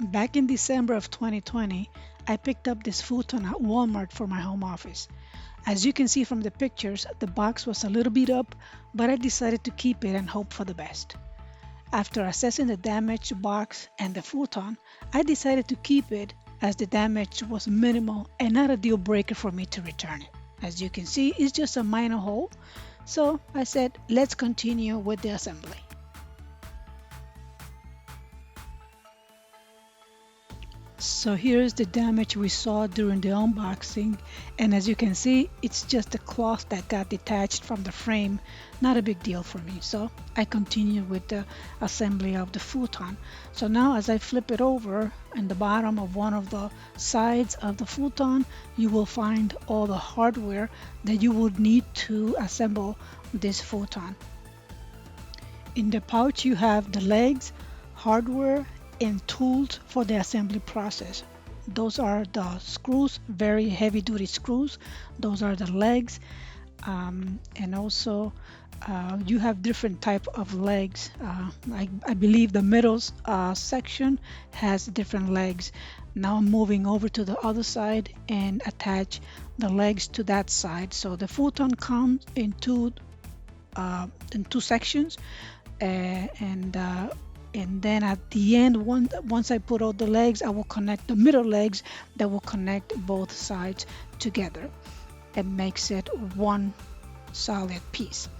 Back in December of 2020, I picked up this futon at Walmart for my home office. As you can see from the pictures, the box was a little beat up, but I decided to keep it and hope for the best. After assessing the damaged box and the futon, I decided to keep it as the damage was minimal and not a deal breaker for me to return it. As you can see, it's just a minor hole, so I said, let's continue with the assembly. So here's the damage we saw during the unboxing, and as you can see, it's just the cloth that got detached from the frame. Not a big deal for me, so I continued with the assembly of the futon. So now as I flip it over, in the bottom of one of the sides of the futon, you will find all the hardware that you would need to assemble this futon. In the pouch you have the legs, hardware, and tools for the assembly process. Those are the screws, very heavy duty screws. Those are the legs, and also you have different type of legs. I believe the middle section has different legs. Now I'm moving over to the other side and attach the legs to that side. So the futon comes in two sections, and then at the end, once I put all the legs, I will connect the middle legs that will connect both sides together. It makes it one solid piece.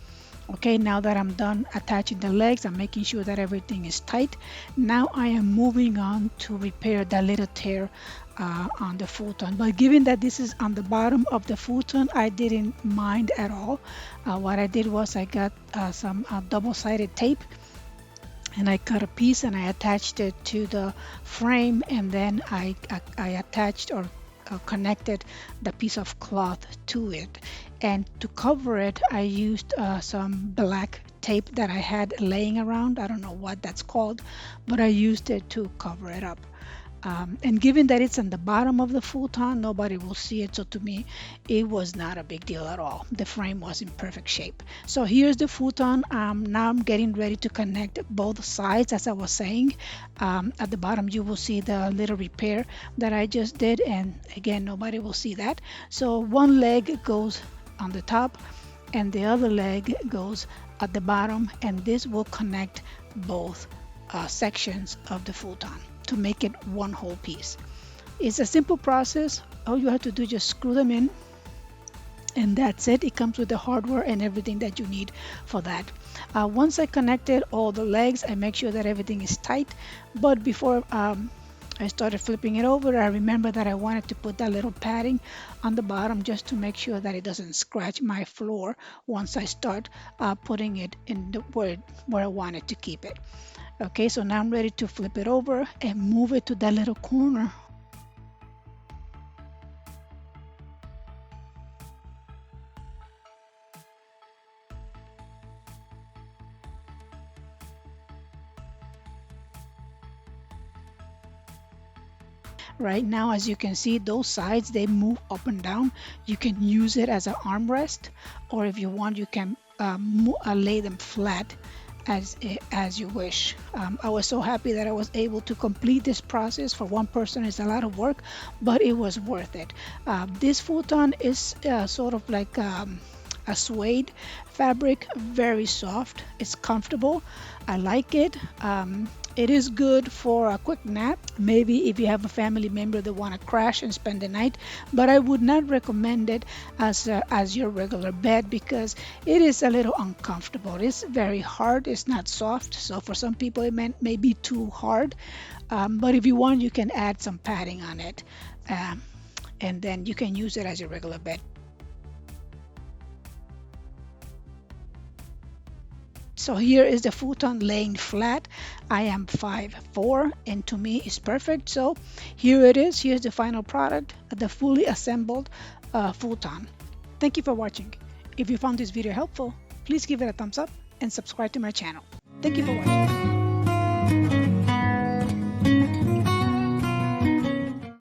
Okay, now that I'm done attaching the legs, I'm making sure that everything is tight. Now I am moving on to repair that little tear on the futon. But given that this is on the bottom of the futon, I didn't mind at all. What I did was I got some double-sided tape, and I cut a piece and I attached it to the frame, and then I attached or connected the piece of cloth to it. And to cover it, I used some black tape that I had laying around. I don't know what that's called, but I used it to cover it up. And given that it's on the bottom of the futon, nobody will see it. So to me, it was not a big deal at all. The frame was in perfect shape. So here's the futon. Now I'm getting ready to connect both sides, as I was saying. At the bottom, you will see the little repair that I just did. And again, nobody will see that. So one leg goes on the top and the other leg goes at the bottom. And this will connect both sections of the futon to make it one whole piece. It's a simple process. All you have to do is just screw them in, and that's it. It comes with the hardware and everything that you need for that. Once I connected all the legs, I make sure that everything is tight. But before I started flipping it over, I remember that I wanted to put that little padding on the bottom just to make sure that it doesn't scratch my floor once I start putting it in the where I wanted to keep it. Okay, so now I'm ready to flip it over and move it to that little corner. Right now, as you can see, those sides, they move up and down. You can use it as an armrest, or if you want, you can lay them flat as you wish. I was so happy that I was able to complete this process. For one person, it's a lot of work, but it was worth it. This futon is sort of like a suede fabric, very soft. It's comfortable. I like it. It is good for a quick nap, maybe if you have a family member that want to crash and spend the night, but I would not recommend it as your regular bed because it is a little uncomfortable. It's very hard. It's not soft, so for some people it may be too hard, but if you want, you can add some padding on it, and then you can use it as your regular bed. So here is the futon laying flat. I am 5'4", and to me it's perfect. So here it is. Here's the final product, the fully assembled futon. Thank you for watching. If you found this video helpful, please give it a thumbs up and subscribe to my channel. Thank you for watching.